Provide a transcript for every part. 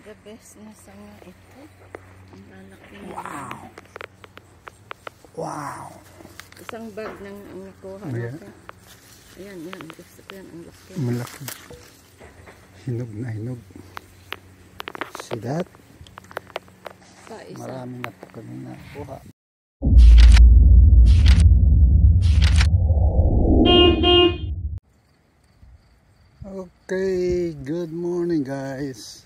The best na sanga ito. Ang lalaki. Wow! Wow! Isang bag ng ang nakuha natin. Ayan, yan. Gusto ko yan. Ang laki. Malaki. Hinog na hinog. See that? Marami na po kami nakuha. Okay, good morning guys.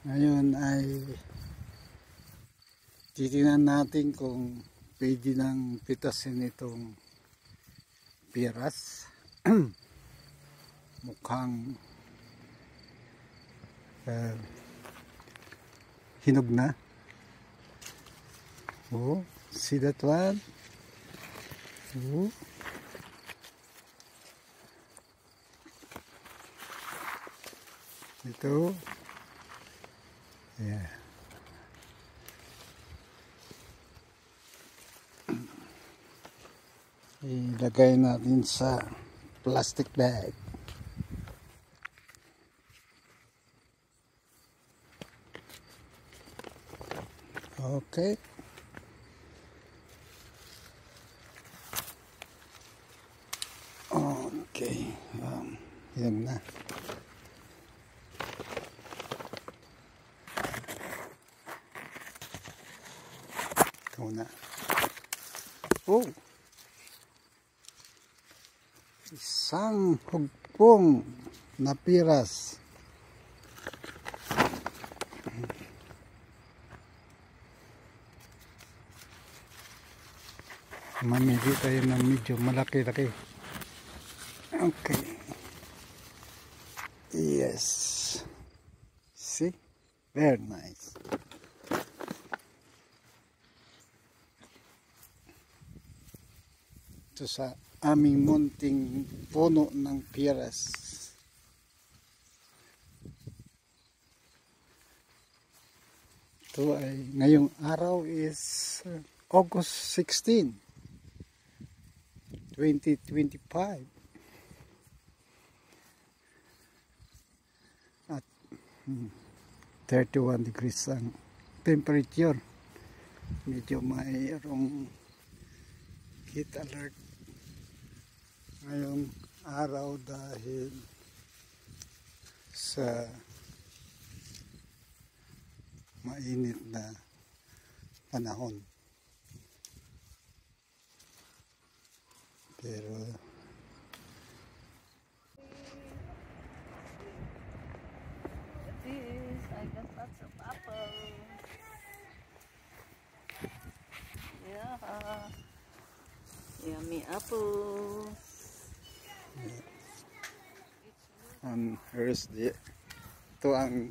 Ngayon ay titingnan natin kung pwede nang pitasin itong piras. Mukhang hinog na. Oh, see that one? Oh. Ito. Yeah. Ilagay natin sa plastic bag. Okay. Okay. Yan na. Una. Oh, isang hugpong na piras. Mamili tayo ng medyo malaki-laki. Okay. Yes. See? Very nice. Sa aming munting puno ng piras. Ito ay ngayong araw is August 16, 2025 at 31 degrees ang temperature. Medyo mayroong heat alert ngayong araw dahil sa mainit na panahon. Pero I got lots of apple. Yeah. Yummy apples. Here's the ito ang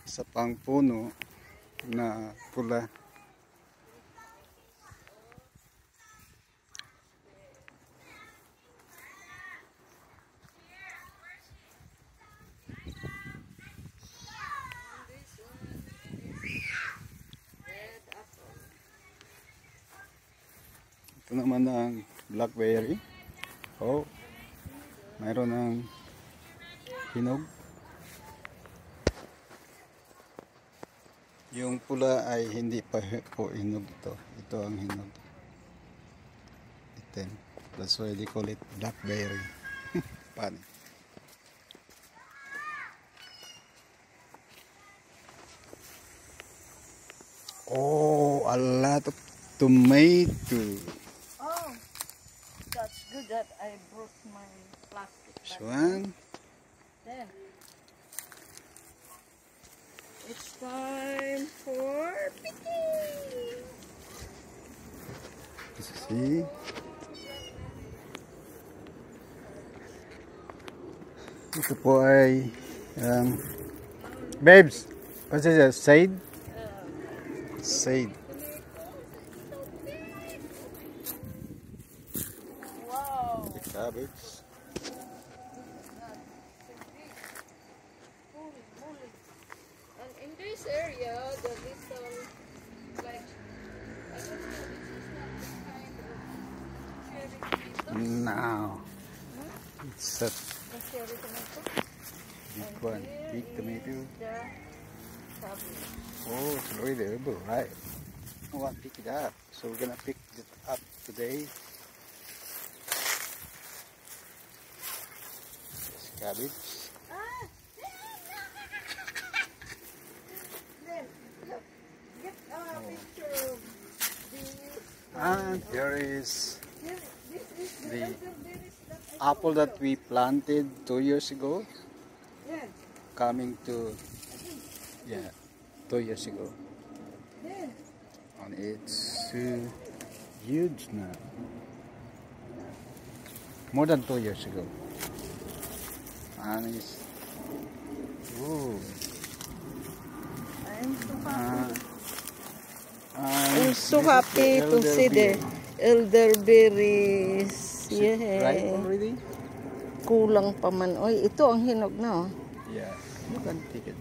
sa pangpuno na pula. Ito naman ang blackberry. Oh, mayroon ng hinog. Yung pula ay hindi pa po hinog ito. Ito ang hinog. Item. That's why they call it blackberry. Funny. Oh, a lot of tomato. Oh, that's good that I brought my plastic bag. This one. Then it's time for picking. See? Ito po ay babes, what's this? Side? Side. Wow. The cabbage. And in this area, the little, like, I don't know, this is not the kind of cherry tomato. Now, it's set. The cherry tomato. Big And one. here Big tomato. is the cabbage. Oh, it's already edible, right? I want to pick it up. So we're gonna pick it up today. This cabbage. Then, look, get a picture of this. And here is Here, this is the elderberries that I apple told that we planted 2 years ago. you. Yes. Coming to, yeah, 2 years ago. Yes. And it's huge now. More than 2 years ago. And it's, ooh. I'm so happy. I'm So happy to see the elderberries. Right Yeah. already? Kulang pa man. Oy, ito ang hinog na. Oh. Yeah, you can take it.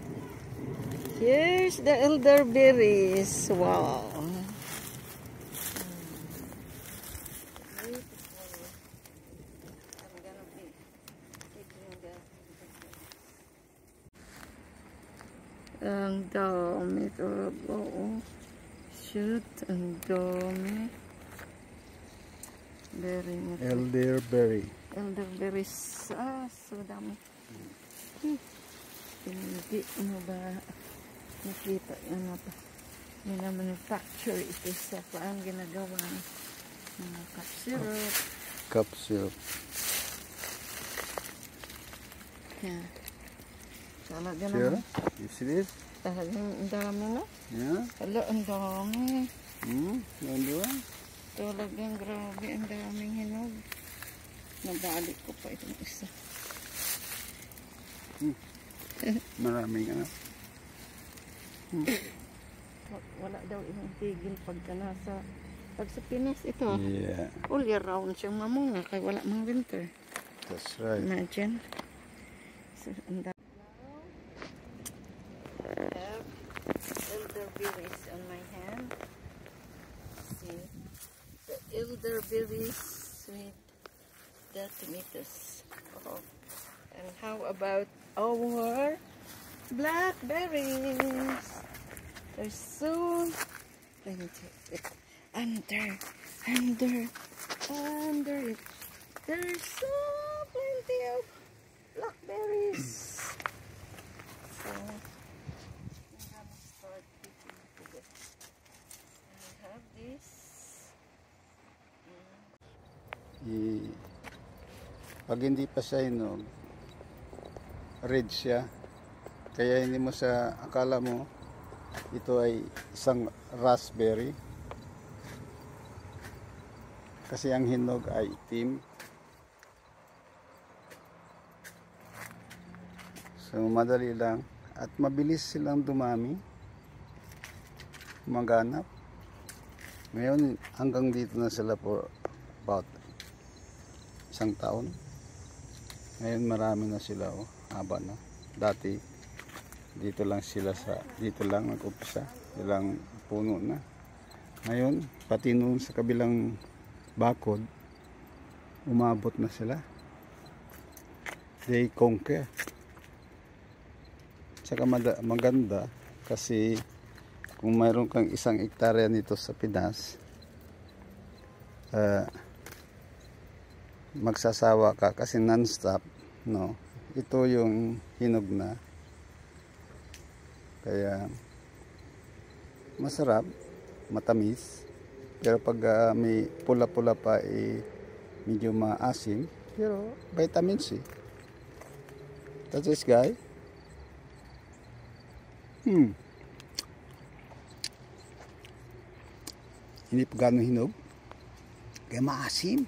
Here's the elderberries. Wow. Ang dami talaga. Oh. Shoot, ang dami. Very much. Elderberry. Elderberries. Ah, so dami. Hindi mo ba nakita yan na pa? Mina-manufacture ito sa paan ginagawa ng cup syrup. Cup syrup. Yeah. Talaga Sure? naman. You see this? Talagang ang dami na. Yeah? Hala, ang dami. Yan doon? Talagang grabe, ang daming hinog. Nabalik ko pa itong isa. Maraming ano. Wala daw yung tigil pagka nasa pag sa Pinas ito. Yeah, All year round siyang mamunga kaya wala mang winter. that's right. Imagine. So, ang dami. I have elderberries on my hand. See the elderberries with the tomatoes. Oh. And how about our blackberries? They're so plenty. Under it. There's so plenty of blackberries. So I'm gonna start picking today. I have this. Pag hindi pa siya hinog, red siya. Kaya hindi mo sa akala mo ito ay isang raspberry. Kasi ang hinog ay itim. So madali lang at mabilis silang dumami. Maganap. Ngayon hanggang dito na sila for about 1 taon. Ngayon marami na sila, oh, haba na. Dati dito lang nag-umpisa, ilang puno na. Ngayon pati noon sa kabilang bakod umabot na sila. They conquer. Saka maganda kasi kung mayroon kang 1 hektarya nito sa Pinas, magsasawa ka kasi non-stop, no? Ito yung hinog na. Kaya masarap, matamis. Pero pag may pula-pula pa, medyo maasim. Pero vitamin C. That's this guy. Hindi pa gano'ng hinog. Kaya maasim.